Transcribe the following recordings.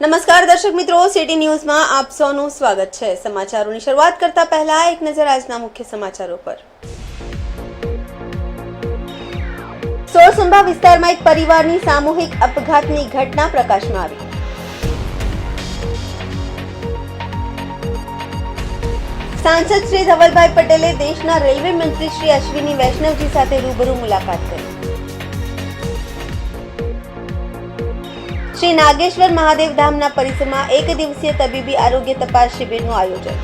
નમસ્કાર દર્શક મિત્રો, સિટી ન્યૂઝમાં આપ સૌનું સ્વાગત છે। સમાચારોની શરૂઆત કરતા પહેલા એક નજર આજના મુખ્ય સમાચારો પર। સોળસુંબા વિસ્તારમાં એક પરિવારની સામૂહિક અપઘાતની ઘટના પ્રકાશમાં આવી। સાંસદ શ્રી ધવલભાઈ પટેલે દેશના રેલવે મંત્રી શ્રી અશ્વિની વૈષ્ણવજી સાથે રૂબરૂ મુલાકાત કરી। શ્રી નાગેશ્વર મહાદેવ ધામના પરિસરમાં એક દિવસીય તબીબી આરોગ્ય તપાસ શિબિરનું આયોજન।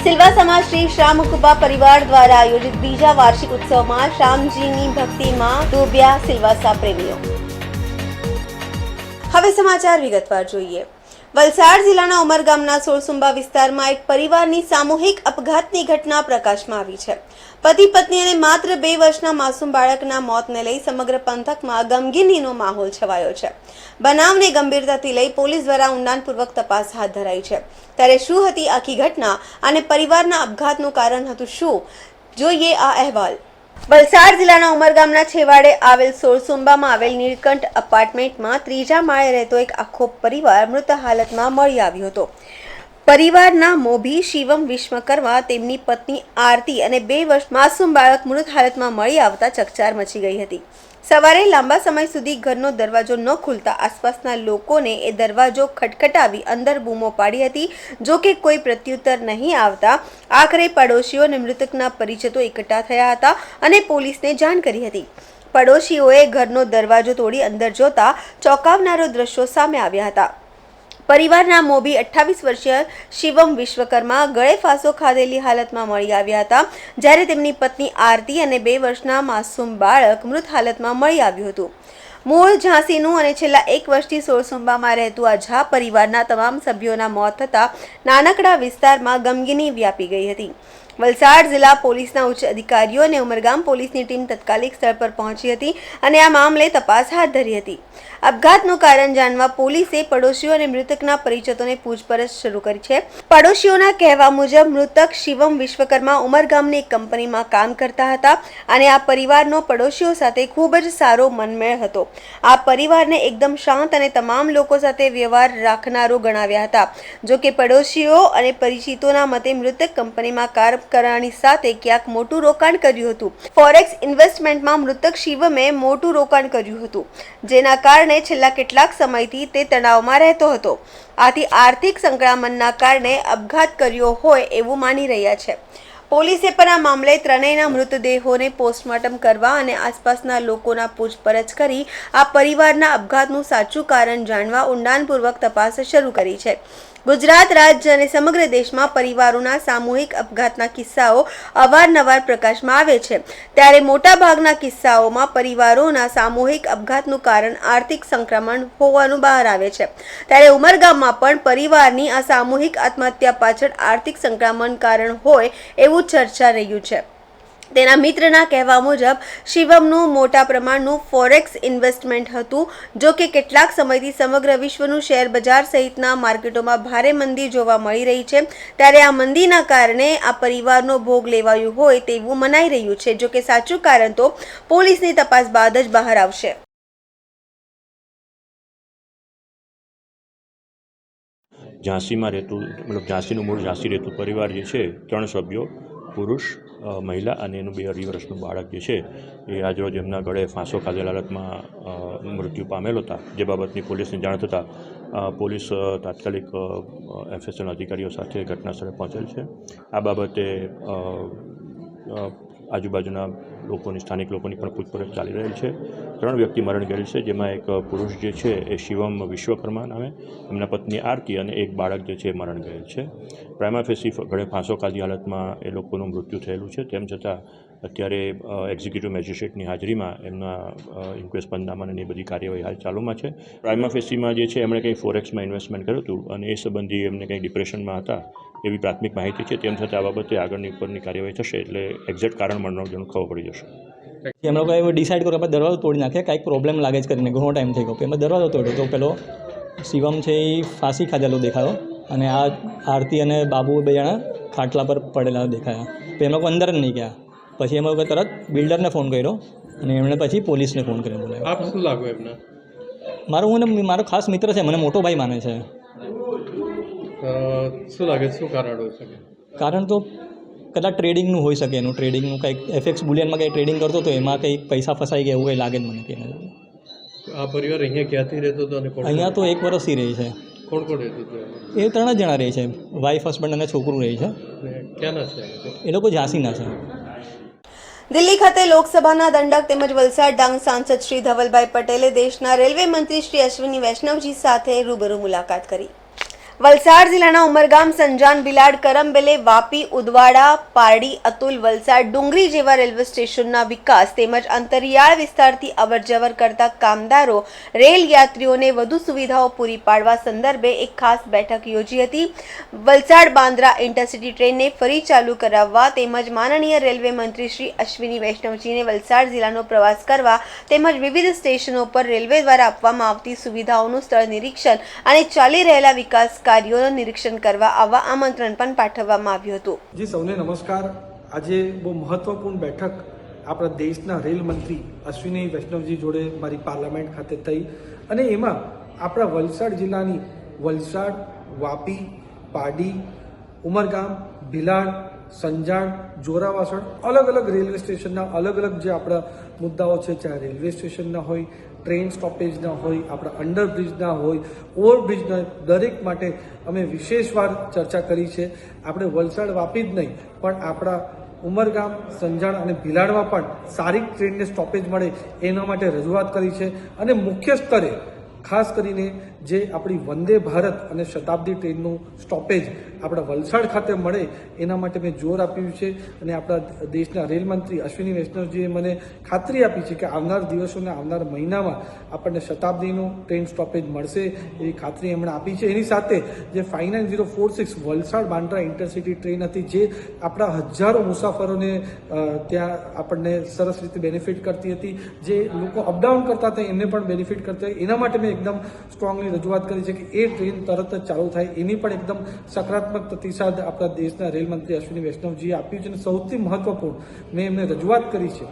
સિલવાસામાં શ્રી શ્યામકુબા પરિવાર દ્વારા આયોજિત બીજા વાર્ષિક ઉત્સવમાં શ્યામજીની ભક્તિમાં ડૂબ્યા સિલવાસા પ્રેમીઓ। હવે સમાચાર વિગતવાર જોઈએ। વલસાડ જિલ્લાના ઉમરગામના સોળસુંબા વિસ્તારમાં એક પરિવારની સામૂહિક અપઘાતની ઘટના પ્રકાશમાં આવી છે। પતિ પત્ની અને માત્ર 2 વર્ષના માસૂમ બાળકના મોતને લઈ સમગ્ર પંથકમાં ગમગીનીનો માહોલ છવાયો છે। બનાવને ગંભીરતાથી લઈ પોલીસ દ્વારા ઊંડાણપૂર્વક તપાસ હાથ ધરાઈ છે। ત્યારે શું હતી આખી ઘટના અને પરિવારના અપઘાતનું કારણ હતું શું, જોઈએ આ અહેવાલ। વલસાડ જિલ્લાના ઉમરગામના છેવાડે આવેલ સોળસુંબામાં આવેલ નીલકંઠ અપાર્ટમેન્ટમાં 3જા માળે રહેતો એક આખો પરિવાર મૃત હાલતમાં મળી આવ્યો હતો। પરિવારના મોભી શિવમ વિશ્વકર્મા, તેમની પત્ની આરતી અને 2 વર્ષ માસૂમ બાળક મૃત હાલતમાં મળી આવતા ચકચાર મચી ગઈ હતી। સવારે લાંબા સમય સુધી ઘરનો દરવાજો ન ખુલતા આસપાસના લોકોને એ દરવાજો ખટખટાવી અંદર બૂમો પાડી હતી। જો કે કોઈ પ્રત્યુત્તર નહીં આવતા આખરે પડોશીઓ અને મૃતકના પરિચિતો એકઠા થયા હતા અને પોલીસને જાણ કરી હતી। પડોશીઓએ ઘરનો દરવાજો તોડી અંદર જોતા ચોંકાવનારો દ્રશ્યો સામે આવ્યા હતા। પરિવારના મોભી 28 વર્ષીય શિવમ વિશ્વકર્મા ગળે ફાંસો ખાધેલી હાલતમાં મળી આવ્યા હતા, જ્યારે તેમની પત્ની આરતી અને 2 વર્ષના માસૂમ બાળક મૃત હાલતમાં મળી આવ્યું હતું। મૂળ ઝાંસીનું અને છેલ્લા 1 વર્ષથી સોળસુંબામાં રહેતું આ ઝા પરિવારના તમામ સભ્યોના મોત થતાં નાનકડા વિસ્તારમાં ગમગીની વ્યાપી ગઈ હતી। વલસાડ જિલ્લા પોલીસના ઉચ્ચ અધિકારીઓ અને ઉમરગામ પોલીસની ટીમ તાત્કાલિક સ્થળ પર પહોંચી હતી અને આ મામલે તપાસ હાથ ધરી હતી। અપઘાતનું કારણ જાણવા પોલીસે પડોશીઓ અને મૃતકના પરિચિતોને પૂછપરછ શરૂ કરી છે। પડોશીઓના કહેવા મુજબ મૃતક શિવમ વિશ્વકર્મા ઉમરગામની એક કંપનીમાં કામ કરતા હતા અને આ પરિવારનો પડોશીઓ સાથે ખૂબ જ સારો મનમેળ હતો। આ પરિવારને એકદમ શાંત અને તમામ લોકો સાથે વ્યવહાર રાખનારો ગણાવ્યા હતા। જો કે પડોશીઓ અને પરિચિતોના મતે મૃતક કંપનીમાં કામ કરવાની સાથે ક્યાંક મોટું રોકાણ કર્યું હતું। ફોરેક્સ ઇન્વેસ્ટમેન્ટમાં મૃતક શિવમે મોટું રોકાણ કર્યું હતું, જેના કારણે છેલ્લા કેટલાક સમયથી તે તણાવમાં રહેતો હતો। આથી આર્થિક સંકળામણના કારણે અપઘાત કર્યો હોય એવું માની રહ્યા છે। પોલીસે પણ આ મામલે ત્રણેયના મૃતદેહોને પોસ્ટમોર્ટમ કરવા અને આસપાસના લોકોના પૂછપરછ કરી આ પરિવારના અપઘાતનું સાચું કારણ જાણવા ઊંડાણપૂર્વક તપાસ શરૂ કરી છે। ગુજરાત રાજ્ય અને સમગ્ર દેશમાં પરિવારોના સામૂહિક અપઘાતના કિસ્સાઓ અવારનવાર પ્રકાશમાં આવે છે, ત્યારે મોટાભાગના કિસ્સાઓમાં પરિવારોના સામૂહિક અપઘાતનું કારણ આર્થિક સંક્રમણ હોવાનું બહાર આવે છે। ત્યારે ઉમરગામમાં પણ પરિવારની આ સામૂહિક આત્મહત્યા પાછળ આર્થિક સંક્રમણ કારણ હોય એવું ચર્ચા રહ્યું છે। તેના મિત્રના કહેવા મુજબ શિવમનું મોટા પ્રમાણનું ફોરેક્સ ઇન્વેસ્ટમેન્ટ હતું। જો કે કેટલાક સમયથી સમગ્ર વિશ્વનું શેર બજાર સહિતના માર્કેટોમાં ભારે મંદી જોવા મળી રહી છે, ત્યારે આ મંદીના કારણે આ પરિવારનો ભોગ લેવાયું હોય તેવું મનાઈ રહ્યું છે। જો કે સાચું કારણ તો પોલીસની તપાસ બાદ જ બહાર આવશે। ઝાંસીમાં રહેતું ઝાંસીનું મૂળ ઝાંસી રહેતું પરિવાર જે છે, 3 સભ્યો, પુરુષ, મહિલા અને એનું 2 વર્ષનું બાળક જે છે એ આજરોજ એમના ગળે ફાંસો ખાધેલ હાલતમાં મૃત્યુ પામેલ હતા। જે બાબતની પોલીસને જાણ થતાં પોલીસ તાત્કાલિક FSL અધિકારીઓ સાથે ઘટના સ્થળે પહોંચેલ છે। આ બાબતે આજુબાજુના લોકોની સ્થાનિક લોકોની પણ પૂછપરછ ચાલી રહેલ છે। 3 વ્યક્તિ મરણ ગયેલ છે, જેમાં એક પુરુષ જે છે એ શિવમ વિશ્વકર્મા નામે, એમના પત્ની આરતી અને એક બાળક જે છે એ મરણ ગયેલ છે। પ્રાઇમા ફેસી ગળે ફાંસો ખાધી હાલતમાં એ લોકોનું મૃત્યુ થયેલું છે। તેમ છતાં અત્યારે એક્ઝિક્યુટિવ મેજિસ્ટ્રેટની હાજરીમાં એમના ઇન્ક્વેસ્ટ પંચનામા અને એ બધી કાર્યવાહી હાલ ચાલુમાં છે। પ્રાઇમા ફેસીમાં જે છે એમણે કંઈ ફોરેક્સમાં ઇન્વેસ્ટમેન્ટ કર્યું હતું અને એ સંબંધી એમને કંઈ ડિપ્રેશનમાં હતા એવી પ્રાથમિક માહિતી છે। તેમ છતાં આ બાબતે આગળની ઉપરની કાર્યવાહી થશે એટલે એક્ઝેક્ટ કારણ મળવાનું જણું ખબર પડી જશે। એમ લોકોએ ડિસાઇડ કર્યો કે દરવાજો તોડી નાખે, કાંઈક પ્રોબ્લેમ લાગે જ કરીને ઘણો ટાઈમ થઈ ગયો કે એમાં દરવાજો તોડ્યો તો પેલો શિવમ છે એ ફાંસી ખાધેલો દેખાયો અને આ આરતી અને બાબુ 2 જણા ખાટલા પર પડેલા દેખાયા। તો એમ લોકો અંદર જ નહીં ગયા। પછી એમ લોકોએ તરત બિલ્ડરને ફોન કર્યો અને એમણે પછી પોલીસને ફોન કરીને બોલાવ્યો। આપ શું લાગ્યું એમને? મારો ખાસ મિત્ર છે, મને મોટો ભાઈ માને છે. શું લાગે શું કારણ હોઈ શકે? કારણ તો કદાચ ટ્રેડિંગનું હોઈ શકે, એનું ટ્રેડિંગનું કંઈક એફએક્સ બુલિયનમાં કંઈ ટ્રેડિંગ કરતો હતો, એમાં કંઈક પૈસા ફસાઈ ગયા એવું કંઈ લાગે જ મને કે આ પરિવાર અહીંયા ક્યાંથી રહેતો હતો અને કોણ અહીંયા તો 1 વર્ષથી રહે છે. કોણ કોણ રહેતું હતું? એ 3 જ જણા રહે છે, વાઈફ, હસબન્ડ અને છોકરું રહે છે. અને ક્યાંના છે? એ લોકો ઝાંસીના છે. દિલ્હી ખાતે લોકસભાના દંડક તેમજ વલસાડ ડાંગ સાંસદ શ્રી ધવલભાઈ પટેલે દેશના રેલવે મંત્રી શ્રી અશ્વિની વૈષ્ણવજી સાથે રૂબરૂ મુલાકાત કરી. વલસાડ જિલ્લાના ઉમરગામ, સંજાણ, ભિલાડ, કરમબેલે, વાપી, ઉદવાડા, પારડી, અતુલ, વલસાડ, ડુંગરી જેવા રેલવે સ્ટેશનના વિકાસ તેમજ અંતરિયાળ વિસ્તારથી અવરજવર કરતા કામદારો, રેલ યાત્રીઓને વધુ સુવિધાઓ પૂરી પાડવા સંદર્ભે એક ખાસ બેઠક યોજી હતી. વલસાડ બાંદ્રા ઇન્ટરસિટી ટ્રેનને ફરી ચાલુ કરાવવા તેમજ માનનીય રેલવે મંત્રી શ્રી અશ્વિની વૈષ્ણવજીને વલસાડ જિલ્લાનો પ્રવાસ કરવા તેમજ વિવિધ સ્ટેશનો પર રેલવે દ્વારા આપવામાં આવતી સુવિધાઓનું સ્થળ નિરીક્ષણ અને ચાલી રહેલા વિકાસ કાર્યોનું નિરીક્ષણ કરવા આવા આમંત્રણ પણ પાઠવવામાં આવ્યું હતું. જી સૌને નમસ્કાર. આજે બહુ મહત્વપૂર્ણ બેઠક આપણા દેશના રેલ મંત્રી અશ્વિની વૈષ્ણવજી જોડે મારી પાર્લામેન્ટ ખાતે થઈ અને એમાં આપણા વલસાડ જિલ્લાની વલસાડ, વાપી, પારડી, ઉમરગામ, ભિલાડ, સંજાણ, જોરાવાસણ અલગ અલગ રેલવે સ્ટેશનના અલગ અલગ જે આપણા મુદ્દાઓ છે, ચાહે રેલવે સ્ટેશનના હોય, ટ્રેન સ્ટોપેજના હોય, આપણા અંડરબ્રિજના હોય, ઓવરબ્રિજના, દરેક માટે અમે વિશેષવાર ચર્ચા કરી છે. આપણે વલસાડ, વાપી જ નહીં પણ આપણા ઉમરગામ, સંજાણ અને ભિલાડમાં પણ સારી ટ્રેનને સ્ટોપેજ મળે એના માટે રજૂઆત કરી છે. અને મુખ્ય સ્તરે ખાસ કરીને જે આપણી વંદે ભારત અને શતાબ્દી ટ્રેનનું સ્ટોપેજ આપણા વલસાડ ખાતે મળે એના માટે મેં જોર આપ્યું છે. અને આપણા દેશના રેલમંત્રી અશ્વિની વૈષ્ણવજીએ મને ખાતરી આપી છે કે આવનાર દિવસોને આવનાર મહિનામાં આપણને શતાબ્દીનું ટ્રેન સ્ટોપેજ મળશે એવી ખાતરી એમણે આપી છે. એની સાથે જે 59046 વલસાડ બાંદ્રા ઇન્ટરસિટી ટ્રેન હતી, જે આપણા હજારો મુસાફરોને ત્યાં આપણને સરસ રીતે બેનિફિટ કરતી હતી, જે લોકો અપડાઉન કરતા હતા એમને પણ બેનિફિટ કરતા હતા, એના માટે મેં એકદમ સ્ટ્રોંગલી રજૂઆત કરી છે કે એ ટ્રેન તરત જ ચાલુ થાય. એની પણ એકદમ સકારાત્મક પ્રતિસાદ આપણા દેશના રેલમંત્રી અશ્વિની વૈષ્ણવજીએ આપ્યું છે. અને સૌથી મહત્વપૂર્ણ મેં એમને રજૂઆત કરી છે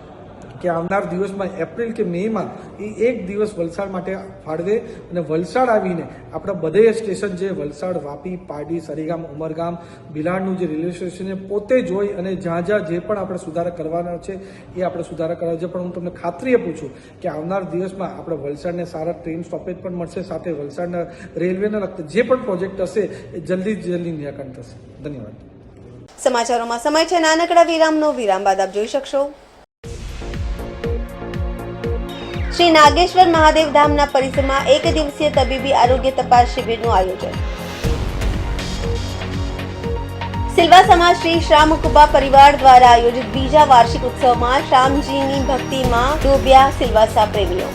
કે આવનાર દિવસમાં એપ્રિલ કે મેમાં એ એક દિવસ વલસાડ માટે ફાળવે અને વલસાડ આવીને આપણા બધે સ્ટેશન જે વલસાડ, વાપી, પારડી, સરીગામ, ઉમરગામ, ભિલાડનું જે રેલવે સ્ટેશન છે પોતે જોઈ અને જ્યાં જ્યાં જે પણ આપણે સુધારા કરવાના છે એ આપણે સુધારા કરવા છે. પણ હું તમને ખાતરી આપું છું કે આવનાર દિવસમાં આપણે વલસાડને સારા ટ્રેન સ્ટોપેજ પણ મળશે, સાથે વલસાડના રેલવેના લગતા જે પણ પ્રોજેક્ટ હશે એ જલ્દી નિરાકરણ થશે. ધન્યવાદ. સમાચારોમાં સમય છે નાનકડા વિરામનો. વિરામ બાદ આપ જોઈ શકશો શ્રી નાગેશ્વર મહાદેવ ધામના પરિસરમાં 1 દિવસીય તબીબી આરોગ્ય તપાસ શિબિરનું આયોજન. સિલવાસામાં શ્રી શ્યામકુબા પરિવાર દ્વારા આયોજિત બીજા વાર્ષિક ઉત્સવમાં શ્યામજીની ભક્તિમાં ડૂબ્યા સિલવાસા પ્રેમીઓ.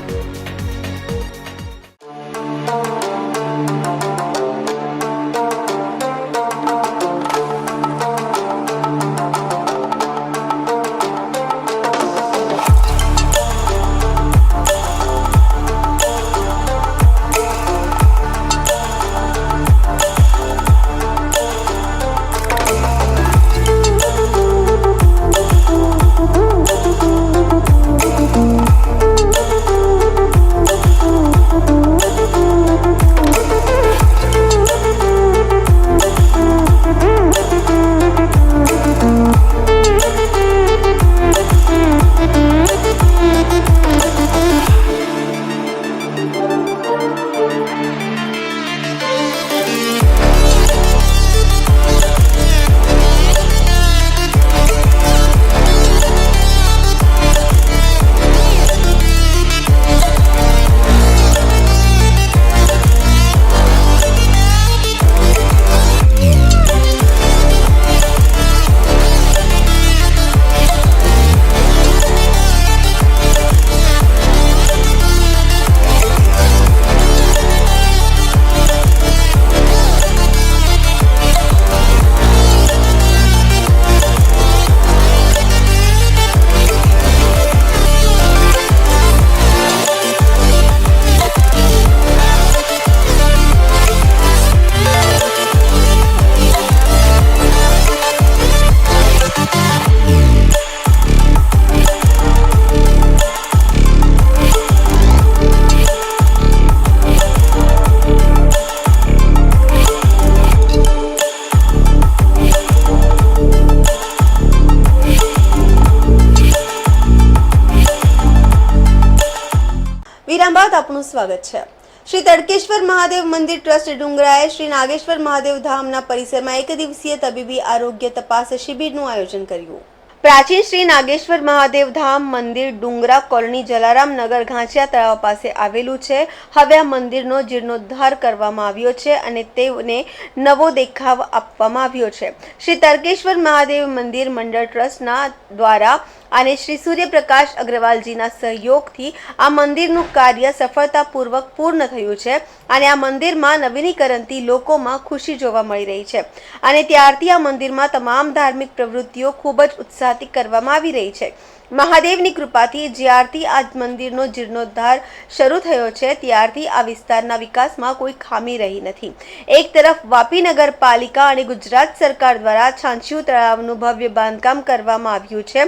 વિરામ બાદ આપનું સ્વાગત છે। શ્રી તડકેશ્વર મહાદેવ મંદિર ટ્રસ્ટ ડુંગરાએ શ્રી નાગેશ્વર મહાદેવ ધામના પરિસરમાં એક દિવસીય તબીબી આરોગ્ય તપાસ શિબિરનું આયોજન કર્યું। પ્રાચીન શ્રી નાગેશ્વર મહાદેવ ધામ મંદિર ડુંગરા કોલોની જલારામ નગર ઘાંચિયા તળાવ પાસે આવેલું છે। હવે આ મંદિરનો જીર્ણોદ્ધાર કરવામાં આવ્યો છે અને તેને નવો દેખાવ આપવામાં આવ્યો છે। શ્રી તડકેશ્વર મહાદેવ મંદિર મંડળ ટ્રસ્ટના દ્વારા અને શ્રી સૂર્યપ્રકાશ અગ્રવાલજીના સહયોગથી આ મંદિરનું કાર્ય સફળતાપૂર્વક પૂર્ણ થયું છે અને આ મંદિરમાં નવીનીકરણથી લોકોમાં ખુશી જોવા મળી રહી છે અને ત્યારથી આ મંદિરમાં તમામ ધાર્મિક પ્રવૃત્તિઓ ખૂબ જ ઉત્સાહથી કરવામાં આવી રહી છે। મહાદેવની કૃપાથી જ્યારથી આ મંદિરનો જીર્ણોદ્ધાર શરૂ થયો છે ત્યારથી આ વિસ્તારના વિકાસમાં કોઈ ખામી રહી નથી। એક તરફ વાપી નગરપાલિકા અને ગુજરાત સરકાર દ્વારા છાંછિયું તળાવનું ભવ્ય બાંધકામ કરવામાં આવ્યું છે,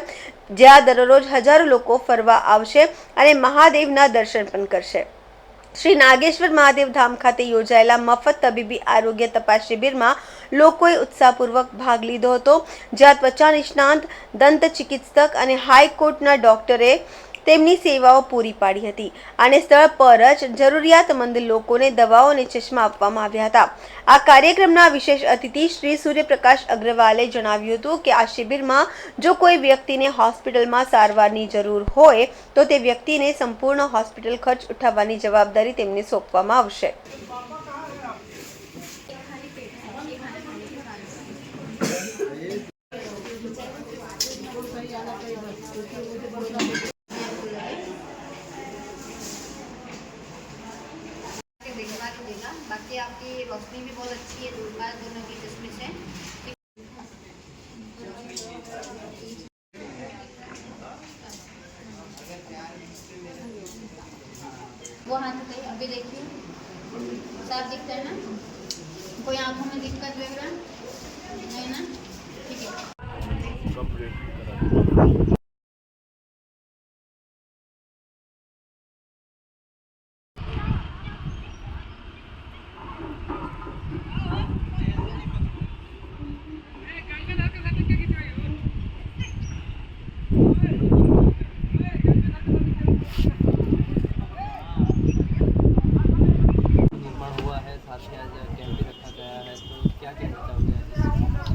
જ્યાં દરરોજ હજારો લોકો ફરવા આવશે અને મહાદેવના દર્શન પણ કરશે। શ્રી નાગેશ્વર મહાદેવ ધામ ખાતે યોજાયેલા મફત તબીબી આરોગ્ય તપાસ શિબિરમાં લોકોએ ઉત્સાહપૂર્વક ભાગ લીધો હતો, જ્યાં ત્વચા નિષ્ણાંત, દંત ચિકિત્સક અને હાઈકોર્ટના ડોક્ટરે તેમની સેવાઓ પૂરી પાડી હતી અને સ્થળ પર જ જરૂરિયાતમંદ લોકોને દવાઓ અને ચશ્મા આપવામાં આવ્યા હતા। આ કાર્યક્રમના વિશેષ અતિથિ શ્રી સૂર્યપ્રકાશ અગ્રવાલે જણાવ્યું હતું કે આ શિબિરમાં જો કોઈ વ્યક્તિને હોસ્પિટલમાં સારવારની જરૂર હોય તો તે વ્યક્તિને સંપૂર્ણ હોસ્પિટલ ખર્ચ ઉઠાવવાની જવાબદારી તેમને સોંપવામાં આવશે। देखवा के देगा। बाकी आपकी रोशनी भी बहुत अच्छी है, दूरपास दोनों की चश्मे से। वो हाथ पे अभी देखिए साफ दिखता है ना? कोई आंखों में दिक्कत वगैरह नहीं ना? ठीक है।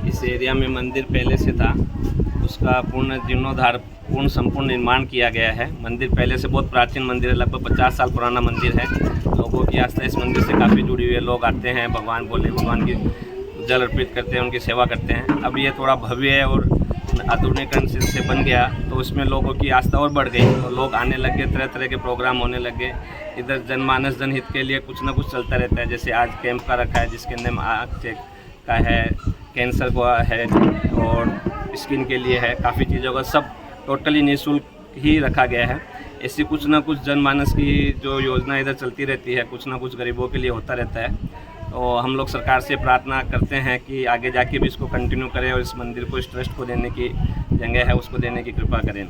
इस एरिया में मंदिर पहले से था, उसका पूर्ण जीर्णोद्धार संपूर्ण निर्माण किया गया है। मंदिर पहले से बहुत प्राचीन मंदिर है, लगभग 50 साल पुराना मंदिर है। लोगों की आस्था इस मंदिर से काफ़ी जुड़ी हुई है। लोग आते हैं, भगवान भगवान की जल अर्पित करते हैं, उनकी सेवा करते हैं। अब ये थोड़ा भव्य है और आधुनिकीकरण से बन गया तो उसमें लोगों की आस्था और बढ़ गई, तो लोग आने लगे, तरह तरह के प्रोग्राम होने लगे। इधर जनमानस जनहित के लिए कुछ ना कुछ चलता रहता है। जैसे आज कैंप का रखा है जिसके अंदर आँख चेक का है, कैंसर का है और स्किन के लिए है, काफ़ी चीज़ों का सब टोटली निःशुल्क ही रखा गया है। ऐसी कुछ ना कुछ जनमानस की जो योजना इधर चलती रहती है, कुछ ना कुछ गरीबों के लिए होता रहता है। तो हम लोग सरकार से प्रार्थना करते हैं कि आगे जाके भी इसको कंटिन्यू करें और इस मंदिर को, इस ट्रस्ट को देने की जगह है उसको देने की कृपा करें।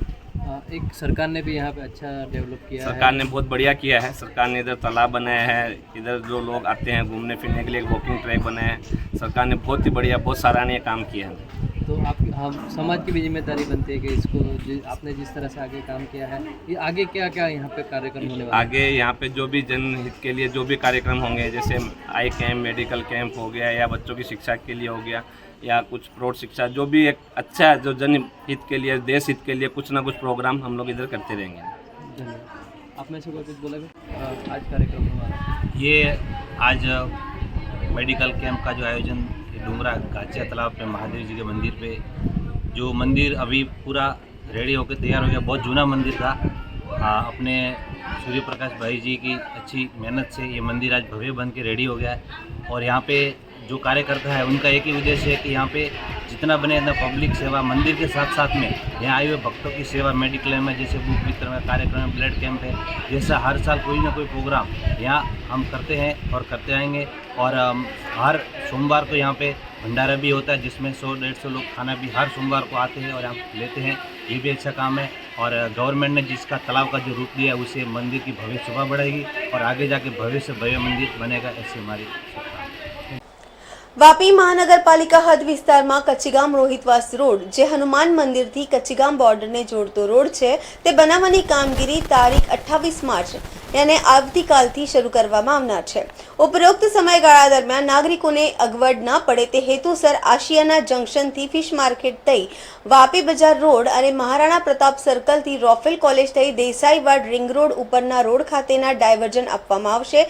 एक सरकार ने भी यहाँ पे अच्छा डेवलप किया है। सरकार ने बहुत बढ़िया किया है। सरकार ने इधर तालाब बनाया है, इधर जो लोग आते हैं घूमने फिरने के लिए वॉकिंग ट्रैक बनाया है। सरकार ने बहुत ही बढ़िया, बहुत सराहनीय काम किया है। तो आप हम समाज की भी जिम्मेदारी बनती है कि इसको आपने जिस तरह से आगे काम किया है, ये आगे क्या क्या यहाँ पे कार्यक्रम होने वाले हैं? आगे यहाँ पे जो भी जनहित के लिए जो भी कार्यक्रम होंगे, जैसे आई कैंप, मेडिकल कैंप हो गया, या बच्चों की शिक्षा के लिए हो गया, या कुछ प्रौढ़ शिक्षा, जो भी एक अच्छा है, जो जनहित के लिए, देश हित के लिए कुछ ना कुछ प्रोग्राम हम लोग इधर करते रहेंगे। धन्यवाद। आप में से कोई कुछ बोलेगा? आज कार्यक्रम हुआ, ये आज मेडिकल कैंप का जो आयोजन डूंगरा घाचिया तालाब पे महादेव जी के मंदिर पे, जो मंदिर अभी पूरा रेडी होकर तैयार हो गया, बहुत जूना मंदिर था। अपने सूर्य प्रकाश भाई जी की अच्छी मेहनत से ये मंदिर आज भव्य बन के रेडी हो गया है। और यहाँ पे जो कार्यकर्ता है उनका एक ही उद्देश्य है कि यहाँ पे जितना बने इतना पब्लिक सेवा, मंदिर के साथ साथ में यहाँ आए हुए भक्तों की सेवा, मेडिकल में जैसे बुक वितरण में कार्यक्रम, ब्लड कैंप है, जैसा हर साल कोई ना कोई प्रोग्राम यहाँ हम करते हैं और करते आएंगे। और हर सोमवार को यहाँ पे भंडारा भी होता है जिसमें 100-150 लोग खाना भी हर सोमवार को आते हैं और यहाँ लेते हैं। ये भी अच्छा काम है। और गवर्नमेंट ने जिसका तालाब का जो रूप दिया है उससे मंदिर की भव्य शोभा बढ़ेगी और आगे जाके भव्य से भव्य मंदिर बनेगा, ऐसी हमारी વાપી મહાનગરપાલિકા હદ વિસ્તારમાં કચ્છીગામ રોહિતવાસ રોડ, જે હનુમાન મંદિરથી કચ્છીગામ બોર્ડરને જોડતો રોડ છે, તે બનાવવાની કામગીરી તારીખ 28 માર્ચ અને આવતીકાલથી શરૂ કરવામાં આવનાર છે. ઉપરોક્ત સમયગાળા દરમિયાન નાગરિકોને અગવડ ન પડે તે હેતુસર આશિયાના જંકશનથી ફિશ માર્કેટ થઈ વાપી બજાર રોડ અને મહારાણા પ્રતાપ સર્કલથી રોફેલ કોલેજ થઈ દેસાઈવાડ રિંગ રોડ ઉપરના રોડ ખાતેના ડાયવર્ઝન આપવામાં આવશે,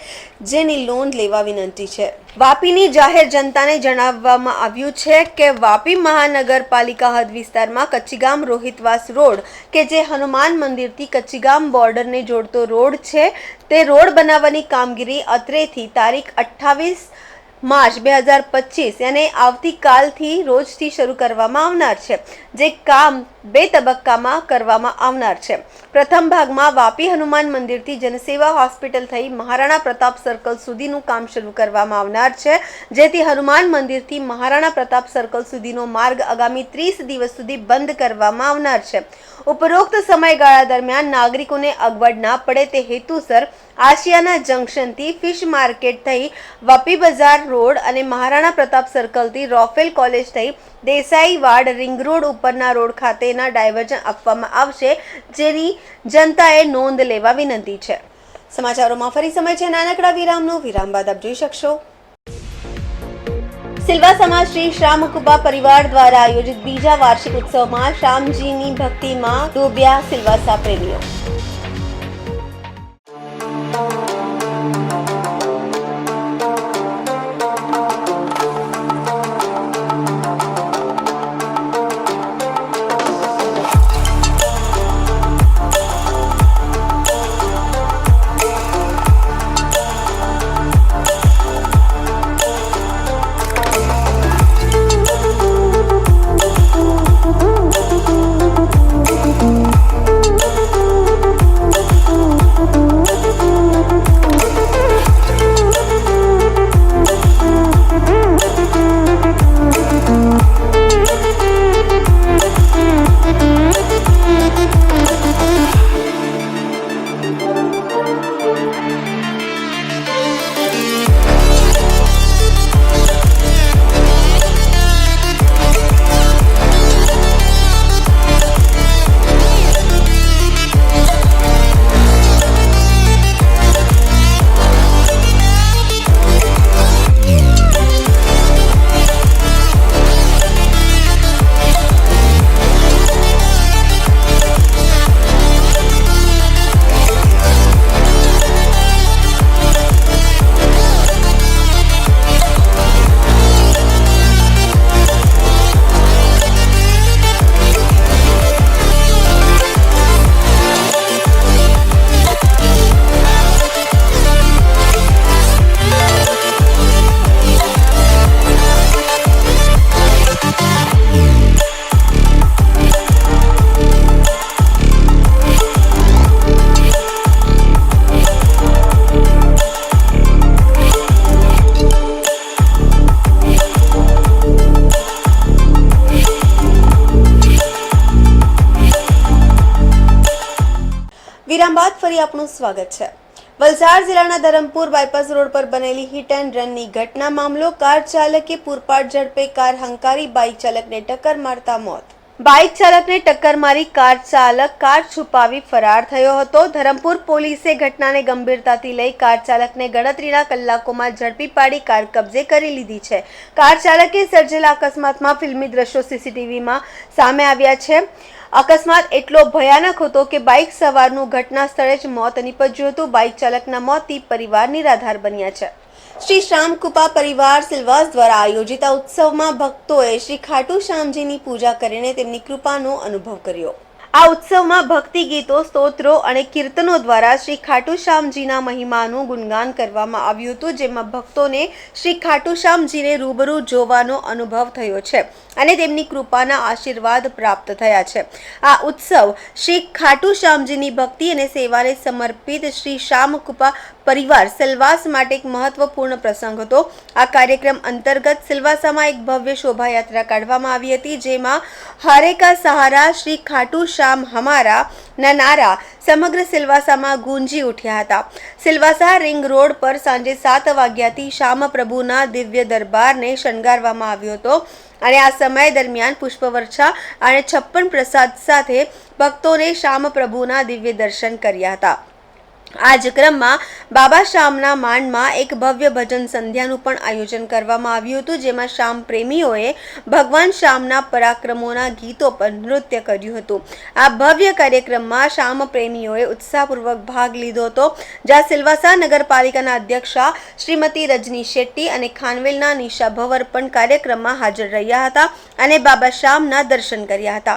જેની નોંધ લેવા વિનંતી છે. વાપીની જાહેર જનતાને જણાવવામાં આવ્યું છે કે વાપી મહાનગરપાલિકા હદ વિસ્તારમાં કચ્છીગામ રોહિતવાસ રોડ કે જે હનુમાન મંદિરથી કચ્છીગામ બોર્ડરને જોડતો રોડ છે તે રોડ બનાવવાની કામગીરી અત્રેથી તારીખ 28 માર્ચ 2025 અને આવતીકાલથી રોજથી શરૂ કરવામાં આવનાર છે, જે કામ 2 તબક્કામાં કરવામાં આવનાર છે. પ્રથમ ભાગમાં વાપી હનુમાન મંદિરથી જનસેવા હોસ્પિટલ થઈ મહારાણા પ્રતાપ સર્કલ સુધીનું કામ શરૂ કરવામાં આવનાર છે, જેથી હનુમાન મંદિરથી મહારાણા પ્રતાપ સર્કલ સુધીનો માર્ગ આગામી 30 દિવસ સુધી બંધ કરવામાં આવનાર છે. ઉપરોક્ત સમયગાળા દરમિયાન નાગરિકોને અગવડ ના પડે તે હેતુસર આશિયાના જંકશનથી ફિશ માર્કેટ થઈ વાપી બજાર રોડ અને મહારાણા પ્રતાપ સર્કલથી રોફેલ કોલેજ થઈ દેસાઈવાડ રિંગ રોડ ઉપરના રોડ ખાતેના ડાયવર્ઝન આપવામાં આવશે, જેની જનતાએ નોંધ લેવા વિનંતી છે. સમાચારોમાં ફરી સમય છે નાનકડા વિરામનો. વિરામ બાદ આપ જોઈ શકશો. સિલવાસામાં શ્રી શ્યામકુપા પરિવાર દ્વારા આયોજિત બીજા વાર્ષિક ઉત્સવમાં શ્યામજીની ભક્તિમાં ડૂબ્યા સિલવાસા પ્રેમીઓ. વિરામ બાદ ફરી આપનું સ્વાગત છે. વલસાડ જિલ્લાના ધરમપુર બાયપાસ રોડ પર બનેલી હિટ એન્ડ રનની ઘટના મામલો. કાર ચાલકે પૂરપાટ ઝડપે કાર હંકારી બાઇક ચાલકને ટક્કર મારતા મોત. બાઇક ચાલકને ટક્કર મારી કાર ચાલક કાર છુપાવી ફરાર થયો હતો. ધરમપુર પોલીસે ઘટનાને ગંભીરતાથી લઈ કાર ચાલકને ગણતરીના કલાકોમાં ઝડપી પાડી કાર કબજે કરી લીધી છે. કાર ચાલકે સર્જેલા અકસ્માતમાં ફિલ્મી દ્રશ્યો સીસીટીવીમાં સામે આવ્યા છે. અકસ્માત એટલો ભયાનક હતો કે બાઇક સવારનું ઘટના સ્થળે જ મોત નીપજ્યું હતું. બાઇક ચાલકના મોતથી પરિવાર નિરાધાર બન્યા છે. શ્રી શ્યામકુપા પરિવાર સિલવાસ દ્વારા આયોજિત આ ઉત્સવમાં ભક્તોએ શ્રી ખાટુ શ્યામજીની પૂજા કરીને તેમની કૃપાનો અનુભવ કર્યો. આ ઉત્સવમાં ભક્તિ ગીતો, સ્તોત્રો અને કીર્તનો દ્વારા શ્રી ખાટુ શ્યામજીના મહિમાનું ગુણગાન કરવામાં આવ્યું હતું, જેમાં ભક્તોને શ્રી ખાટુ શ્યામજીને રૂબરૂ જોવાનો અનુભવ થયો છે અને તેમની કૃપાના આશીર્વાદ પ્રાપ્ત થયા છે. આ ઉત્સવ શ્રી ખાટુ શ્યામજીની ભક્તિ અને સેવાને સમર્પિત શ્રી શ્યામકુપા પરિવાર સિલવાસ માટે એક મહત્વપૂર્ણ પ્રસંગ હતો. આ કાર્યક્રમ અંતર્ગત સિલવાસામાં એક ભવ્ય શોભાયાત્રા કાઢવામાં આવી હતી, જેમાં હરે કા સહારા શ્રી ખાટુ શ્યામ હમારા ના નારા સમગ્ર સિલવાસામાં ગુંજી ઉઠ્યા હતા. સિલવાસા રિંગ રોડ પર સાંજે 7 વાગ્યાથી શ્યામ પ્રભુના દિવ્ય દરબારને શણગારવામાં આવ્યો હતો અને આ સમય દરમિયાન પુષ્પવર્ષા અને 56 પ્રસાદ સાથે ભક્તોને શ્યામ પ્રભુના દિવ્ય દર્શન કર્યા હતા. આ જ ક્રમમાં બાબા શ્યામના માંડમાં એક ભવ્ય ભજન સંધ્યાનું પણ આયોજન કરવામાં આવ્યું હતું, જેમાં શ્યામ પ્રેમીઓએ ભગવાન શ્યામના પરાક્રમોના ગીતો પર નૃત્ય કર્યું હતું। આ ભવ્ય કાર્યક્રમમાં શ્યામ પ્રેમીઓએ ઉત્સાહપૂર્વક ભાગ લીધો હતો, જ્યાં સિલવાસા નગરપાલિકાના અધ્યક્ષા શ્રીમતી રજની શેટ્ટી અને ખાનવેલના નિશા ભવર પણ કાર્યક્રમમાં હાજર રહ્યા હતા અને બાબા શ્યામના દર્શન કર્યા હતા।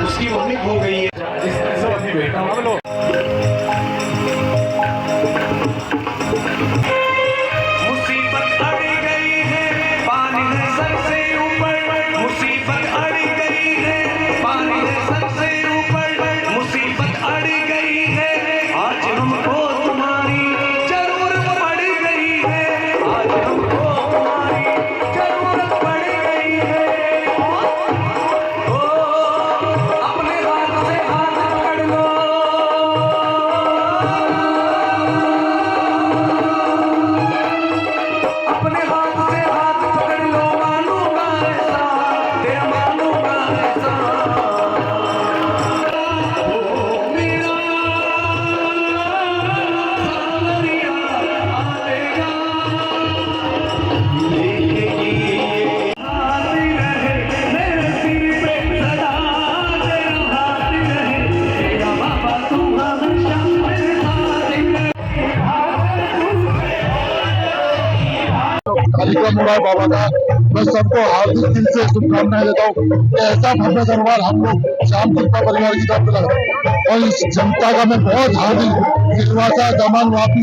उसकी मम्मी खो गई है, जिससे अपनी बेटा हम लोग मुसीबत अड़ गई है, पानी है सर से ऊपर, मुसीबत अड़ गई है, पानी है सर से ऊपर, मुसीबत अड़ गई है, आज हमको तुम्हारी जरूरत पड़ गई है, आज हमको तुम्हारी जरूरत पड़ गई है। कार्यक्रम हो रहा है बाबा का, मैं सबको हार्दिक दिल से शुभकामनाएं देता हूँ। ऐसा भव्य दरबार हम लोग श्याम कृपा परिवार की तरफ से लगा और इस जनता का मैं बहुत हार्दिक सिलवासा दमन वापी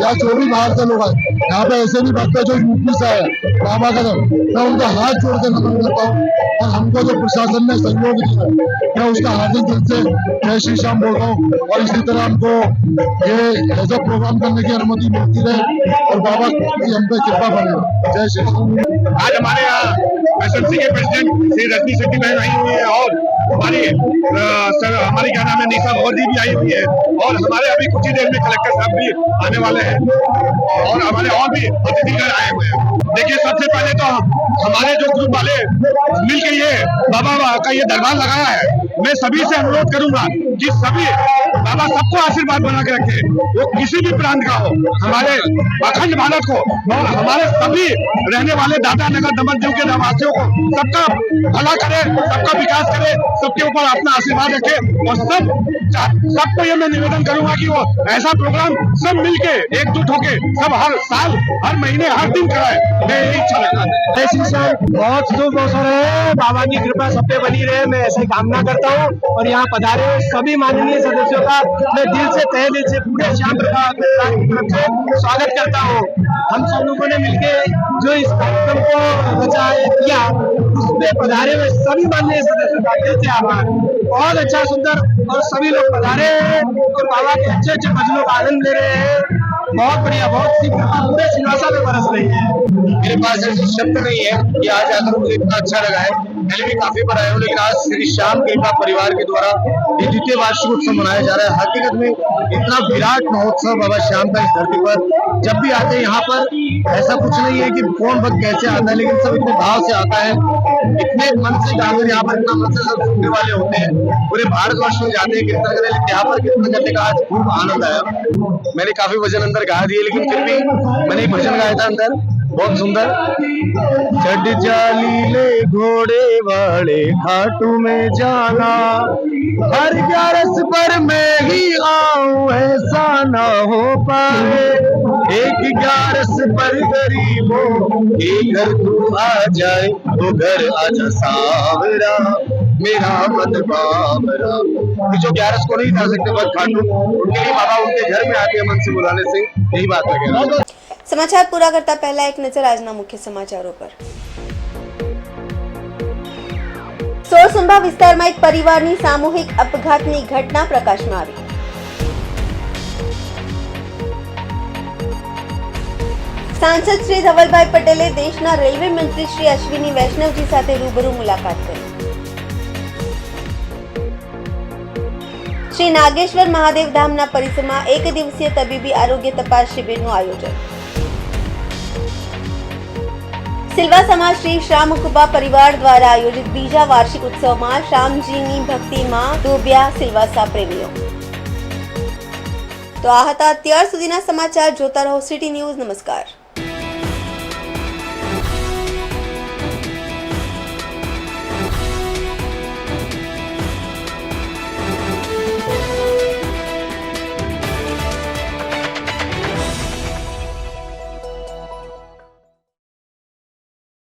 या जो भी बाहर से लोग आए, यहाँ पे ऐसे भी भक्त जो यूपी से आए बाबा का मैं उनका हाथ जोड़ के नमन करता हूँ और हमको जो प्रशासन ने सहयोग दिया मैं उसका हार्दिक दिल से जय श्री श्याम बोल रहा हूँ। और इसी तरह हमको ये ऐसा प्रोग्राम करने की अनुमति मिलती रहे और बाबा की हम पे कृपा बने। जय श्री श्याम। आज हमारे यहाँ एसएमसी के प्रेसिडेंट श्री रजनी शेट्टी बहन आई हुई है और हमारी क्या नाम है निशा भवर जी भी आई हुई है और हमारे अभी कुछ ही देर में कलेक्टर साहब भी आने वाले हैं और हमारे और भी अतिथिगण आए हुए हैं। देखिए सबसे पहले तो हमारे जो ग्रुप वाले मिलकर ये बाबा का ये दरबार लगाया है, मैं सभी से अनुरोध करूंगा कि सभी बाबा सबको आशीर्वाद बना के रखे, वो किसी भी प्रांत का हो, हमारे अखंड भारत को और हमारे सभी रहने वाले दादा नगर दमन के निवासियों को सबका भला करे, सबका विकास करे, सबके ऊपर अपना आशीर्वाद रखे और सबको ये मैं निवेदन करूंगा कि वो ऐसा प्रोग्राम सब मिलके एकजुट होके सब हर साल हर महीने हर दिन कराए। मैं यही इच्छा रखता हूँ। बहुत शुभ अवसर है, बाबा की कृपा सब पे बनी रहे, मैं ऐसी कामना करता हूँ और यहाँ पधारे सभी सभी माननीय सदस्यों का मैं दिल से तहे दिल से पूरे श्याम प्रसाद की तरफ से स्वागत करता हूँ। हम सब लोगों ने मिलकर जो इस कार्यक्रम को रचाया किया उसमें पधारे हुए सभी माननीय सदस्यों का दिल से आभार। बहुत अच्छा सुंदर और सभी लोग पधारे हैं और बाबा के अच्छे अच्छे भजनों का आनंद ले रहे हैं। बहुत बढ़िया, बहुत सी कृपा पूरे सिलवासा में बरस रही है। मेरे पास ऐसे शब्द नहीं है कि आज आकर मुझे इतना अच्छा लगा है। पहले भी काफी बार आया हूँ, लेकिन आज श्री श्याम कृपा परिवार के द्वारा ये द्वितीय वार्षिक उत्सव मनाया जा रहा है। हकीकत में इतना विराट महोत्सव बाबा श्याम का इस धरती पर जब भी आते हैं यहाँ पर ऐसा कुछ नहीं है कि कौन वक्त कैसे आता है, लेकिन सब इतने भाव से आता है, इतने मन से गाकर यहाँ पर इतना मन से सब सुनने वाले होते हैं। पूरे भारतवर्ष में जाते हैं कीर्तन करने, लेकिन यहाँ पर कीर्तन करने का आज खूब आनंद आया। मैंने काफी भजन अंदर गा दिए, लेकिन फिर भी मैंने एक भजन गाया था अंदर बहुत सुंदर। चढ़ जाली ले घोड़े वाले खाटू में जाना, हर ग्यारस पर मैं ही आऊं ऐसा ना हो पाए। एक ग्यारस पर गरीबों के घर तू आ जाए, तो घर आजा सावरा मेरा मन बाबरा। जो ग्यारस को नहीं जा सकते बस खाटू, उनके लिए बाबा उनके घर में आते हैं मन से बुलाने से, यही बात है। સમાચાર પૂરા કરતા પહેલા એક નજર આજના મુખ્ય સમાચારો પર। સોળસુંબા વિસ્તારમાં એક પરિવારની સામૂહિક અપઘાતની ઘટના પ્રકાશમાં આવી। સાંસદ શ્રી ધવલભાઈ પટેલે દેશના રેલવે મંત્રી શ્રી અશ્વિની વૈષ્ણવજી સાથે રૂબરૂ મુલાકાત કરી। શ્રી નાગેશ્વર મહાદેવ ધામના પરિસરમાં એક દિવસીય તબીબી આરોગ્ય તપાસ શિબિરનું આયોજન। સિલવાસામાં શ્રી શ્યામકૃપા પરિવાર દ્વારા આયોજિત બીજા વાર્ષિક ઉત્સવમાં શ્યામજીની ભક્તિમાં ડૂબ્યા સિલવાસા પ્રેમીઓ। તો આ હતા અત્યાર સુધીના સમાચાર। જોતા રહો સિટી ન્યૂઝ। નમસ્કાર।